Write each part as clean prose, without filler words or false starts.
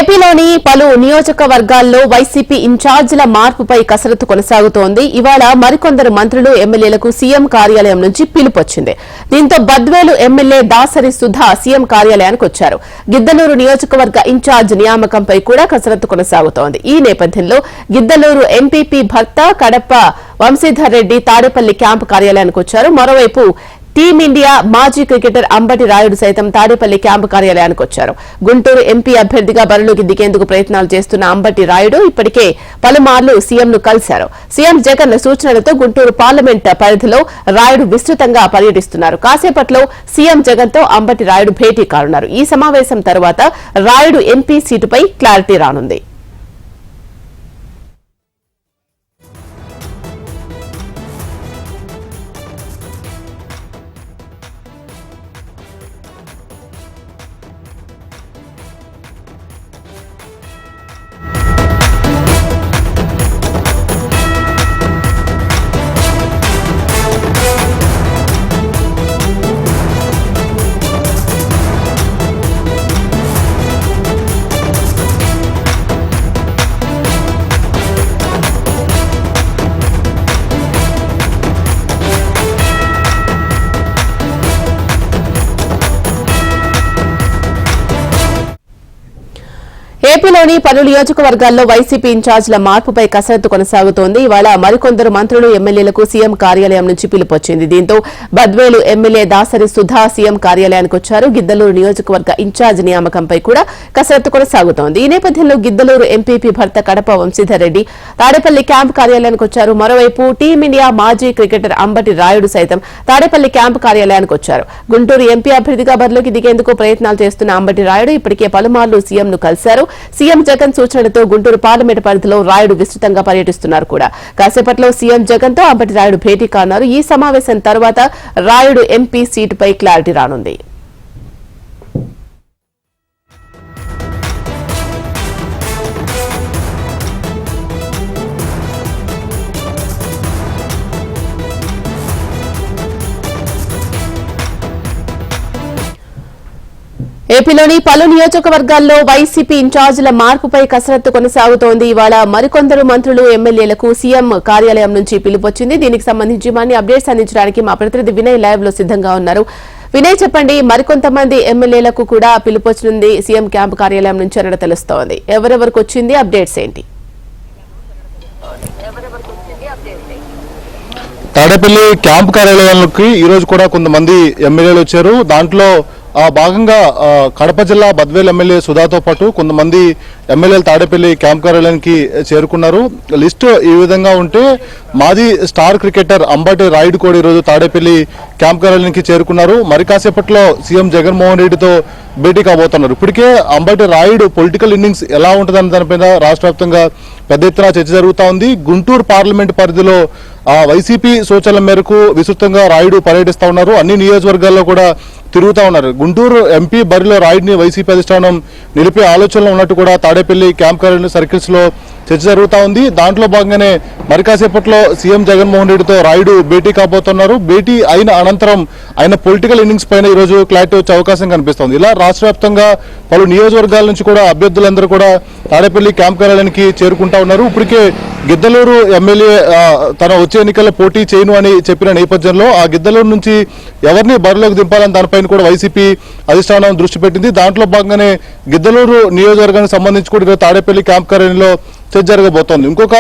ఏపీలోని పలు నియోజకవర్గాల్లో వైసీపీ ఇన్ఛార్జీల మార్పుపై కసరత్తు కొనసాగుతోంది. ఇవాళ మరికొందరు మంత్రులు ఎమ్మెల్యేలకు సీఎం కార్యాలయం నుంచి పిలుపొచ్చింది. దీంతో బద్వేలు ఎమ్మెల్యే దాసరి సుధా సీఎం కార్యాలయానికి వచ్చారు. గిద్దలూరు నియోజకవర్గ ఇన్ఛార్జ్ నియామకంపై కూడా కసరత్తు కొనసాగుతోంది. ఈ నేపథ్యంలో గిద్దలూరు ఎంపీపీ భర్త కడప వంశీధర్ రెడ్డి తాడేపల్లి క్యాంపు కార్యాలయానికి వచ్చారు. మరోవైపు టీమిండియా మాజీ క్రికెటర్ అంబటి రాయుడు సైతం తాడేపల్లి క్యాంపు కార్యాలయానికి వచ్చారు. గుంటూరు ఎంపీ అభ్యర్థిగా బరిలోకి దిగేందుకు ప్రయత్నాలు చేస్తున్న అంబటి రాయుడు ఇప్పటికే పలుమార్లు సీఎంను కలిశారు. సీఎం జగన్ సూచనలతో గుంటూరు పార్లమెంట్ పరిధిలో రాయుడు విస్తృతంగా పర్యటిస్తున్నారు. కాసేపట్లో సీఎం జగన్ తో అంబటి రాయుడు భేటీ కానున్నారు. ఈ సమావేశం తర్వాత రాయుడు ఎంపీ సీటుపై క్లారిటీ రానుంది. ఏపీలోని పలు నియోజకవర్గాల్లో వైసీపీ ఇన్ఛార్జీల మార్పుపై కసరత్తు కొనసాగుతోంది. ఇవాళ మరికొందరు మంత్రులు ఎమ్మెల్యేలకు సీఎం కార్యాలయం నుంచి పిలుపొచ్చింది. దీంతో బద్వేలు ఎమ్మెల్యే దాసరి సుధా సీఎం కార్యాలయానికి వచ్చారు. గిద్దలూరు నియోజకవర్గ ఇన్ఛార్జ్ నియామకంపై కూడా కసరత్తు కొనసాగుతోంది. ఈ నేపథ్యంలో గిద్దలూరు ఎంపీపీ భర్త కడప వంశీధర్ రెడ్డి తాడేపల్లి క్యాంపు కార్యాలయానికి వచ్చారు. మరోవైపు టీమిండియా మాజీ క్రికెటర్ అంబటి రాయుడు సైతం తాడేపల్లి క్యాంపు కార్యాలయానికి వచ్చారు. గుంటూరు ఎంపీ అభ్యర్థిగా బరిలోకి దిగేందుకు ప్రయత్నాలు చేస్తున్న అంబటి రాయుడు ఇప్పటికే పలుమార్లు సీఎంను కలిశారు. సీఎం జగన్ సూచనలతో గుంటూరు పార్లమెంట్ పరిధిలో రాయుడు విస్తృతంగా పర్యటిస్తున్నారు కూడా. కాసేపట్లో సీఎం జగన్ తో అంబటి రాయుడు భేటీ కానున్నారు. ఈ సమావేశం తర్వాత రాయుడు ఎంపీ సీటుపై క్లారిటీ రానుంది. ఏపీలోని పలు నియోజకవర్గాల్లో వైసీపీ ఇన్ఛార్జీల మార్పుపై కసరత్తు కొనసాగుతోంది. ఇవాళ మరికొందరు మంత్రులు ఎమ్మెల్యేలకు సీఎం కార్యాలయం నుంచి పిలుపొచ్చింది. దీనికి సంబంధించి మరిన్ని అప్డేట్స్ అందించడానికి మా ప్రతినిధి వినయ్ లైవ్ లో సిద్ధంగా ఉన్నారు. వినయ్, చెప్పండి, మరికొంతమంది ఎమ్మెల్యేలకు కూడా పిలుపొచ్చింది సీఎం క్యాంపు కార్యాలయం నుంచి అన్నట్టు తెలుస్తోంది. ఎవరెవరికి వచ్చింది, అప్డేట్స్ ఏంటి? తాడేపల్లి క్యాంపు కార్యాలయానికి ఈ రోజు కూడా కొంతమంది ఎమ్మెల్యేలు వచ్చారు. దాంట్లో భాగంగా కడప జిల్లా బద్వేల్ ఎమ్మెల్యే సుధాతో పాటు కొంతమంది ఎమ్మెల్యేలు తాడేపల్లి క్యాంప్ కార్యాలయానికి చేరుకున్నారు. లిస్టు ఈ విధంగా ఉంటే మాజీ స్టార్ క్రికెటర్ అంబటి రాయుడు కూడా ఈరోజు తాడేపల్లి క్యాంప్ కార్యాలయానికి చేరుకున్నారు. మరి కాసేపట్లో సీఎం జగన్మోహన్ రెడ్డితో భేటీ కాబోతున్నారు. ఇప్పటికే అంబటి రాయుడు పొలిటికల్ ఇన్నింగ్స్ ఎలా ఉంటుందని దానిపైన రాష్ట్ర వ్యాప్తంగా పెద్ద ఎత్తున చర్చ జరుగుతూ ఉంది. గుంటూరు పార్లమెంట్ పరిధిలో వైసీపీ సూచనల మేరకు విస్తృతంగా రాయుడు పర్యటిస్తూ ఉన్నారు. అన్ని నియోజకవర్గాల్లో కూడా తిరుగుతూ ఉన్నారు. గుంటూరు ఎంపీ బరిలో రాయుడిని వైసీపీ అధిష్టానం నిలిపే ఆలోచనలో ఉన్నట్టు కూడా తాడేపల్లి క్యాంప్ కార్యాలయం సర్కిల్స్ లో చర్చ జరుగుతూ ఉంది. దాంట్లో భాగంగానే మరి కాసేపట్లో సీఎం జగన్మోహన్ రెడ్డితో రాయుడు భేటీ కాబోతున్నారు. భేటీ అయిన అనంతరం ఆయన పొలిటికల్ ఇన్నింగ్స్ పైన ఈరోజు క్లారిటీ వచ్చే అవకాశం కనిపిస్తోంది. ఇలా రాష్ట్ర వ్యాప్తంగా పలు నియోజకవర్గాల నుంచి కూడా అభ్యర్థులందరూ కూడా తాడేపల్లి క్యాంప్ కార్యాలయానికి చేరుకుంటా ఉన్నారు. ఇప్పటికే గిద్దలూరు ఎమ్మెల్యే తన వచ్చే ఎన్నికల్లో పోటీ చేయను అని చెప్పిన నేపథ్యంలో ఆ గిద్దలూరు నుంచి ఎవరిని బరిలోకి దింపాలని దానిపైన కూడా వైసీపీ అధిష్టానం దృష్టి పెట్టింది. దాంట్లో భాగంగానే గిద్దలూరు నియోజకవర్గానికి సంబంధించి కూడా తాడేపల్లి క్యాంప్ కార్యాలయంలో చర్చ జరగబోతోంది. ఇంకొక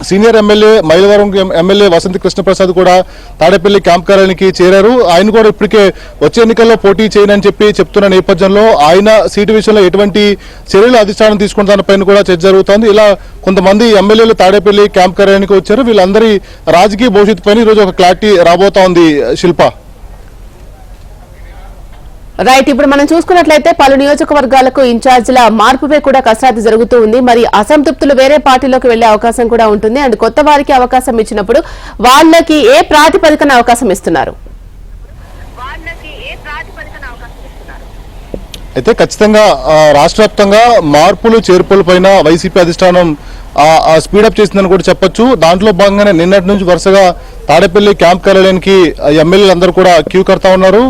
senior MLA Mylavaram MLA Vasanthi Krishnaprasad కూడా తాడేపల్లి క్యాంప్ కార్యాలయానికి చేరారు. ఆయన కూడా ఇప్పటికే వచ్చే ఎన్నికల్లో పోటీ చేయనని చెప్తున్న నేపథ్యంలో ఆయన సీటు విషయంలో ఎటువంటి చర్యలు అధిష్టానం తీసుకున్న దానిపైన కూడా చర్చ జరుగుతోంది. ఇలా కొంతమంది ఎమ్మెల్యేలు తాడేపల్లి క్యాంప్ కార్యాలయానికి వచ్చారు. వీళ్ళందరి రాజకీయ భవిష్యత్తు పైన ఈరోజు ఒక క్లారిటీ రాబోతోంది. శిల్ప, రైట్, ఇప్పుడు మనం చూసుకున్నట్లయితే పలు నియోజకవర్గాలకు ఇన్ఛార్జీల మార్పుపై కూడా కసరత్తు జరుగుతూ ఉంది. మరి అసంతృప్తులు వేరే పార్టీలోకి వెళ్లే అవకాశం కూడా ఉంటుంది. అండ్ కొత్త వారికి అవకాశం ఇచ్చినప్పుడు వాళ్ళకి ఏ ప్రాతిపదికన అవకాశం ఇస్తున్నారు? అయితే ఖచ్చితంగా రాష్ట్ర వ్యాప్తంగా మార్పులు చేర్పుల పైన వైసీపీ అధిష్టానం స్పీడప్ చేసిందని కూడా చెప్పొచ్చు. దాంట్లో భాగంగానే నిన్నటి నుంచి వరుసగా తాడేపల్లి క్యాంప్ కార్యాలయానికి ఎమ్మెల్యేలు అందరూ కూడా క్యూ కడతా ఉన్నారు.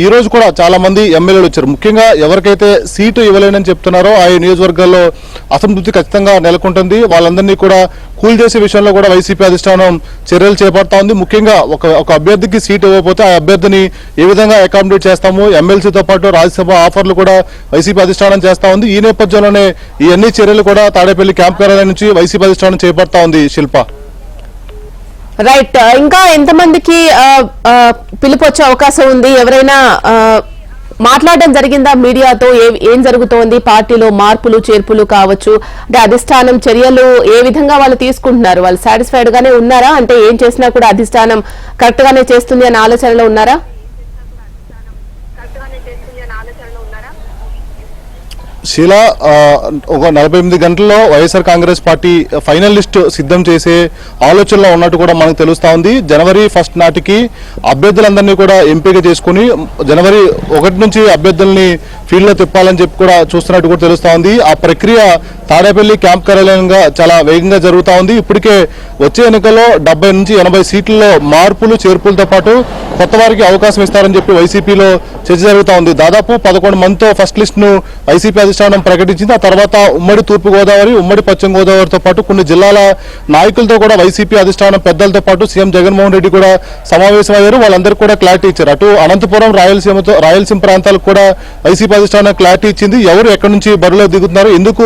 ఈ రోజు కూడా చాలా మంది ఎమ్మెల్యేలు వచ్చారు. ముఖ్యంగా ఎవరికైతే సీటు ఇవ్వలేనని చెప్తున్నారో ఆ నియోజకవర్గాల్లో అసంతృప్తి ఖచ్చితంగా నెలకొంటుంది. వాళ్ళందరినీ కూడా కూల్ చేసే విషయంలో కూడా వైసీపీ అధిష్టానం చర్యలు చేపడతా ఉంది. ముఖ్యంగా ఒక అభ్యర్థికి సీటు ఇవ్వకపోతే ఆ అభ్యర్థిని ఏ విధంగా అకామిడేట్ చేస్తాము, ఎమ్మెల్సీతో పాటు రాజ్యసభ ఆఫర్లు కూడా వైసీపీ అధిష్టానం చేస్తా ఉంది. ఈ నేపథ్యంలోనే ఈ అన్ని చర్యలు కూడా తాడేపల్లి క్యాంప్ కార్యాలయం నుంచి వైసీపీ అధిష్టానం చేపడతా ఉంది. శిల్ప, రైట్, ఇంకా ఎంతమందికి పిలుపు వచ్చే అవకాశం ఉంది? ఎవరైనా మాట్లాడడం జరిగిందా మీడియాతో? ఏం జరుగుతోంది? పార్టీలో మార్పులు చేర్పులు కావచ్చు, అంటే అధిష్టానం చర్యలు ఏ విధంగా వాళ్ళు తీసుకుంటున్నారు? వాళ్ళు సాటిస్ఫైడ్ గానే ఉన్నారా? అంటే ఏం చేసినా కూడా అధిష్టానం కరెక్ట్ గానే చేస్తుంది అనే ఆలోచనలో ఉన్నారా? శీలా, ఒక 48 గంటల్లో YSR Congress party final list సిద్ధం చేసే ఆలోచనలో ఉన్నట్టు కూడా మనకు తెలుస్తా ఉంది. జనవరి 1 నాటికి అభ్యర్థులందరినీ కూడా ఎంపిక చేసుకుని జనవరి 1 నుంచి అభ్యర్థుల్ని ఫీల్డ్ లో తిప్పాలని చెప్పి కూడా చూస్తున్నట్టు కూడా తెలుస్తా ఉంది. ఆ ప్రక్రియ తాడేపల్లి క్యాంప్ కార్యాలయంగా చాలా వేగంగా జరుగుతా ఉంది. ఇప్పటికే వచ్చే ఎన్నికల్లో 70 నుంచి 80 సీట్లలో మార్పులు చేర్పులతో పాటు కొత్త వారికి అవకాశం ఇస్తారని చెప్పి వైసీపీలో చర్చ జరుగుతా ఉంది. దాదాపు 11 మందితో ఫస్ట్ లిస్ట్ ను వైసీపీ అధిష్టానం ప్రకటించింది. ఆ తర్వాత ఉమ్మడి తూర్పు గోదావరి, ఉమ్మడి పశ్చిమ గోదావరితో పాటు కొన్ని జిల్లాల నాయకులతో కూడా వైసీపీ అధిష్టానం పెద్దలతో పాటు సీఎం జగన్మోహన్ రెడ్డి కూడా సమావేశమయ్యారు. వాళ్ళందరికీ కూడా క్లారిటీ ఇచ్చారు. అటు అనంతపురం, రాయలసీమ ప్రాంతాలకు కూడా వైసీపీ అధిష్టానం క్లారిటీ ఇచ్చింది. ఎవరు ఎక్కడి నుంచి బరిలో దిగుతున్నారు, ఎందుకు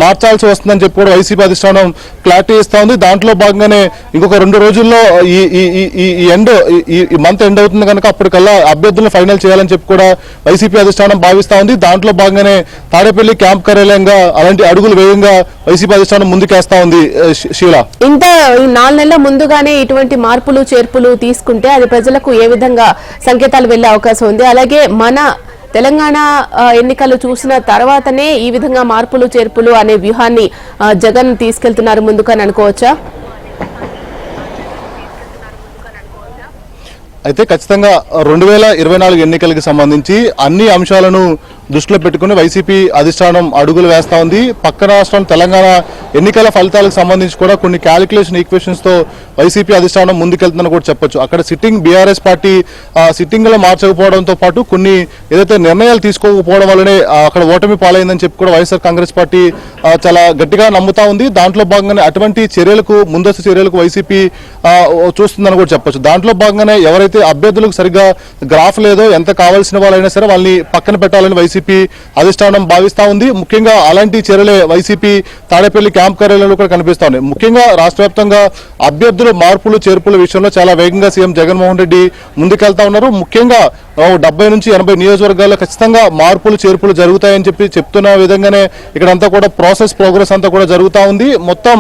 మార్చాల్సి వస్తుందని చెప్పి కూడా వైసీపీ అధిష్టానం క్లారిటీ ఇస్తా ఉంది. దాంట్లో భాగంగానే ఇంకొక 2 రోజుల్లో ఈ మంత్ ఎండ్ అవుతుంది కనుక అప్పటికల్లా అభ్యర్థులను ఫైనల్ చేయాలని చెప్పి కూడా వైసీపీ అధిష్టానం భావిస్తా ఉంది. దాంట్లో భాగంగానే తాడేపల్లి క్యాంప్ కార్యాలయంగా అలాంటి అడుగులు వేగంగా వైసీపీ అధిష్టానం ముందుకేస్తా ఉంది. శీలా, ఇంత 4 నెలల ముందుగానే ఇటువంటి మార్పులు చేర్పులు తీసుకుంటే అది ప్రజలకు ఏ విధంగా సంకేతాలు వెళ్లే అవకాశం ఉంది? అలాగే మన తెలంగాణ ఎన్నికలు చూసిన తర్వాతనే ఈ విధంగా మార్పులు చేర్పులు అనే వ్యూహాన్ని జగన్ తీసుకెళ్తున్నారు ముందుకని అనుకోవచ్చా? అయితే ఖచ్చితంగా 2024 ఎన్నికలకు సంబంధించి అన్ని అంశాలను దృష్టిలో పెట్టుకుని వైసీపీ అధిష్టానం అడుగులు వేస్తా ఉంది. పక్క రాష్ట్రం తెలంగాణ ఎన్నికల ఫలితాలకు సంబంధించి కూడా కొన్ని క్యాలిక్యులేషన్ ఈక్వేషన్స్ తో వైసీపీ అధిష్టానం ముందుకెళ్తుందని కూడా చెప్పొచ్చు. అక్కడ సిట్టింగ్ బీఆర్ఎస్ పార్టీ సిట్టింగ్ లో మార్చకపోవడంతో పాటు కొన్ని ఏదైతే నిర్ణయాలు తీసుకోకపోవడం వల్లనే అక్కడ ఓటమి పాలైందని చెప్పి కూడా వైఎస్ఆర్ కాంగ్రెస్ పార్టీ చాలా గట్టిగా నమ్ముతా ఉంది. దాంట్లో భాగంగానే అటువంటి చర్యలకు, ముందస్తు చర్యలకు వైసీపీ చూస్తుందని కూడా చెప్పొచ్చు. దాంట్లో భాగంగానే ఎవరైతే అభ్యర్థులకు సరిగ్గా గ్రాఫ్ లేదో, ఎంత కావాల్సిన వాళ్ళైనా సరే వాళ్ళని పక్కన పెట్టాలని వైసీపీ అధిష్టానం భావిస్తా ఉంది. ముఖ్యంగా అలాంటి చర్యలే వైసీపీ తాడేపల్లి క్యాంప్ కార్యాలయంలో కూడా కనిపిస్తా ఉన్నాయి. ముఖ్యంగా రాష్ట్ర వ్యాప్తంగా అభ్యర్థులు మార్పులు చేర్పుల విషయంలో చాలా వేగంగా సీఎం జగన్మోహన్ రెడ్డి ముందుకెళ్తా ఉన్నారు. ముఖ్యంగా 70 నుంచి 80 నియోజకవర్గాల్లో ఖచ్చితంగా మార్పులు చేర్పులు జరుగుతాయని చెప్పి చెప్తున్న విధంగానే ఇక్కడంతా కూడా ప్రోగ్రెస్ అంతా కూడా జరుగుతా ఉంది. మొత్తం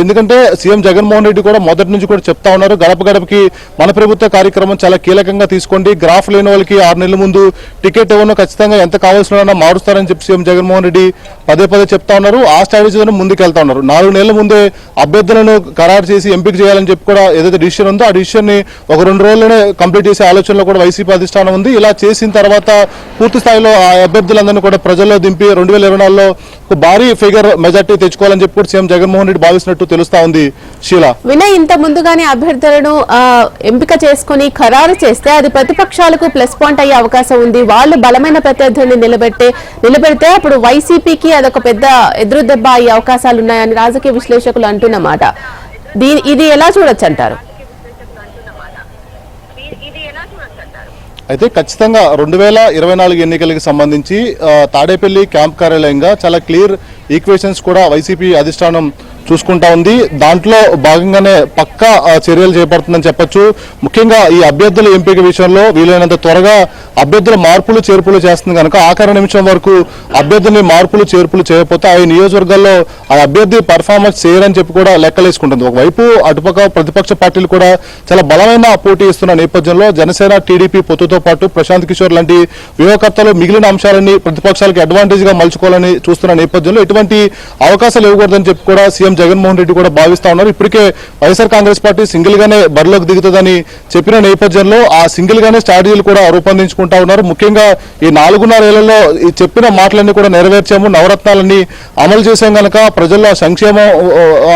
ఎందుకంటే సీఎం జగన్మోహన్ రెడ్డి కూడా మొదటి నుంచి కూడా చెప్తా ఉన్నారు, గడప గడపకి మన ప్రభుత్వ కార్యక్రమం చాలా కీలకంగా తీసుకోండి, గ్రాఫ్ లేని వాళ్ళకి 6 నెలల ముందు టికెట్ ఇవ్వను, ఖచ్చితంగా ఎంత కావాల్సిన మారుస్తారని చెప్పి సీఎం జగన్మోహన్ రెడ్డి పదే చెప్పతా ఉన్నారు. ఆ స్ట్రాటజీలను ముందుకెళ్తా ఉన్నారు. 4 నెలల ముందే అభ్యర్థులను ఖరారు చేసి ఎంపిక చేయాలని చెప్పి కూడా ఏదైతే డిసిషన్ ఉందో ఆ డిసిషన్ ని ఒక 2 రోజుల్లోనే కంప్లీట్ చేసే ఆలోచనలో కూడా వైసీపీ అధిష్టానం ఉంది. ఇలా చేసిన తర్వాత పూర్తి స్థాయిలో ఆ అభ్యర్థులందరినీ కూడా ప్రజల్లో దింపి 2024లో ఒక భారీ ఫిగర్ మెజార్టీ తెచ్చుకోవాలని చెప్పి కూడా సీఎం జగన్మోహన్ రెడ్డి భావిస్తున్నట్టు తెలుస్తా ఉంది. శీలా, వినయ్, ఇంత ముందుగానే అభ్యర్థులను ఎంపిక చేసుకుని ఖరారు చేస్తే అది ప్రతిపక్షాలకు ప్లస్ పాయింట్ అయ్యే అవకాశం ఉంది. వాళ్ళు బలమైన ప్రత్యర్థుల్ని నిలబెడితే అప్పుడు వైసీపీకి అదొక పెద్ద ఎదురు దెబ్బ అయ్యే అవకాశాలు ఉన్నాయని రాజకీయ విశ్లేషకులు అంటున్నమాట. ఇది ఎలా చూడొచ్చు అంటారు? అయితే ఖచ్చితంగా 2024 ఎన్నికలకు సంబంధించి తాడేపల్లి క్యాంప్ కార్యాలయంగా చాలా క్లియర్ ఈక్వేషన్స్ కూడా వైసీపీ అధిష్టానం చూసుకుంటా ఉంది. దాంట్లో భాగంగానే పక్కా చర్యలు చేపడుతుందని చెప్పొచ్చు. ముఖ్యంగా ఈ అభ్యర్థుల ఎంపిక విషయంలో వీలైనంత త్వరగా అభ్యర్థుల మార్పులు చేర్పులు చేస్తుంది కనుక ఆఖరి నిమిషం వరకు అభ్యర్థుల్ని మార్పులు చేర్పులు చేయకపోతే ఆ నియోజకవర్గాల్లో ఆ అభ్యర్థి పర్ఫార్మెన్స్ చేయరని చెప్పి కూడా లెక్కలేసుకుంటుంది. ఒకవైపు అటుపక్క ప్రతిపక్ష పార్టీలు కూడా చాలా బలమైన పోటీ ఇస్తున్న నేపథ్యంలో జనసేన, టీడీపీ పొత్తుతో పాటు ప్రశాంత్ కిషోర్ లాంటి వ్యూహకర్తలు మిగిలిన అంశాలన్నీ ప్రతిపక్షాలకు అడ్వాంటేజ్ గా మలుచుకోవాలని చూస్తున్న నేపథ్యంలో ఎటువంటి అవకాశాలు ఇవ్వకూడదని చెప్పి కూడా సీఎం జగన్మోహన్ రెడ్డి కూడా భావిస్తా ఉన్నారు. ఇప్పటికే వైఎస్ఆర్ కాంగ్రెస్ పార్టీ సింగిల్ గానే బరిలోకి దిగుతుందని చెప్పిన నేపథ్యంలో ఆ సింగిల్ గానే స్ట్రాటజీలు కూడా రూపొందించుకుంటూ చెప్పుకుంటా ఉన్నారు. ముఖ్యంగా ఈ 4.5 ఏళ్లలో ఈ చెప్పిన మాటలన్నీ కూడా నెరవేర్చాము, నవరత్నాలన్నీ అమలు చేసాం కనుక ప్రజల్లో సంక్షేమం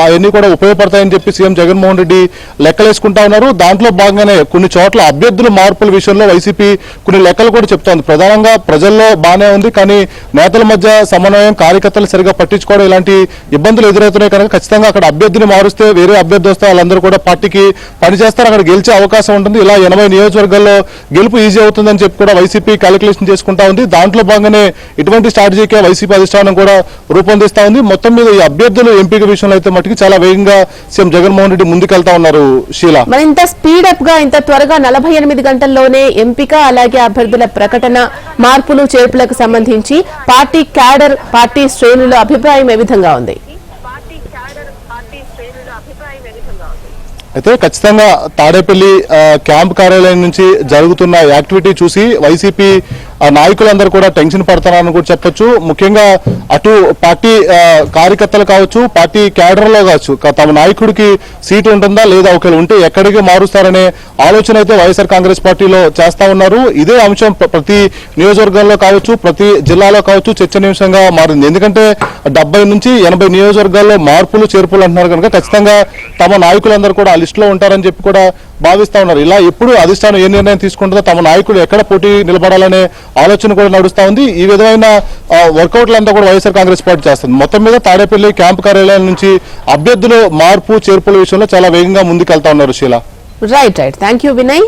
అవన్నీ కూడా ఉపయోగపడతాయని చెప్పి సీఎం జగన్మోహన్ రెడ్డి లెక్కలేసుకుంటా ఉన్నారు. దాంట్లో భాగంగానే కొన్ని చోట్ల అభ్యర్థుల మార్పుల విషయంలో వైసీపీ కొన్ని లెక్కలు కూడా చెప్తోంది. ప్రధానంగా ప్రజల్లో బాగానే ఉంది, కానీ నేతల మధ్య సమన్వయం, కార్యకర్తలు సరిగా పట్టించుకోవడం ఇలాంటి ఇబ్బందులు ఎదురవుతున్నాయి కనుక ఖచ్చితంగా అక్కడ అభ్యర్థిని మారుస్తే వేరే అభ్యర్థి వస్తే వాళ్ళందరూ కూడా పార్టీకి పనిచేస్తారు, అక్కడ గెలిచే అవకాశం ఉంటుంది. ఇలా 80 నియోజకవర్గాల్లో గెలుపు ఈజీ అవుతుందని చెప్పి కూడా వైసీపీ క్యాలిక్యులేషన్ చేసుకుంటా ఉంది. దాంట్లో భాగంగానే ఇటువంటి స్ట్రాటజీకే వైసీపీ అధిష్టానం కూడా రూపొందిస్తా ఉంది. మొత్తం మీద ఈ అభ్యర్థులు ఎంపిక విషయంలో అయితే మటుకు చాలా వేగంగా సీఎం జగన్మోహన్ రెడ్డి ముందుకెళ్తా ఉన్నారు. షీలా, మరి ఇంత స్పీడప్ గా ఇంత త్వరగా 48 గంటల్లోనే ఎంపిక, అలాగే అభ్యర్థుల ప్రకటన, మార్పులు చేర్పులకు సంబంధించి పార్టీ క్యాడర్, పార్టీ శ్రేణుల అభిప్రాయం ఏ విధంగా ఉంది? అయితే ఖచ్చితంగా తాడేపల్లి క్యాంప్ కార్యాలయం నుంచి జరుగుతున్న యాక్టివిటీ చూసి వైసీపీ నాయకులందరూ కూడా టెన్షన్ పడతారని కూడా చెప్పొచ్చు. ముఖ్యంగా అటు పార్టీ కార్యకర్తలు కావచ్చు, పార్టీ క్యాడర్లో కావచ్చు, తమ నాయకుడికి సీటు ఉంటుందా లేదా, ఒకవేళ ఉంటే ఎక్కడికి మారుస్తారనే ఆలోచన అయితే వైఎస్ఆర్ కాంగ్రెస్ పార్టీలో చేస్తా ఉన్నారు. ఇదే అంశం ప్రతి నియోజకవర్గంలో కావచ్చు, ప్రతి జిల్లాలో కావచ్చు చర్చనీయాంశంగా మారింది. ఎందుకంటే 70 నుంచి 80 నియోజకవర్గాల్లో మార్పులు చేర్పులు అంటున్నారు కనుక ఖచ్చితంగా తమ నాయకులందరూ కూడా ఆ లిస్టులో ఉంటారని చెప్పి కూడా భావిస్తా ఉన్నారు. ఇలా ఎప్పుడు అధిష్టానం ఏ నిర్ణయం తీసుకుంటుందో, తమ నాయకుడు ఎక్కడ పోటీ నిలబడాలనే ఆలోచన కూడా నడుస్తా ఉంది. ఈ విధమైన వర్కౌట్లంతా కూడా వైఎస్ఆర్ కాంగ్రెస్ పార్టీ చేస్తుంది. మొత్తం మీద తాడేపల్లి క్యాంప్ కార్యాలయం నుంచి అభ్యర్థులు మార్పు చేర్పుల విషయంలో చాలా వేగంగా ముందుకెళ్తా ఉన్నారు. Sheela, right. Thank you Vinay.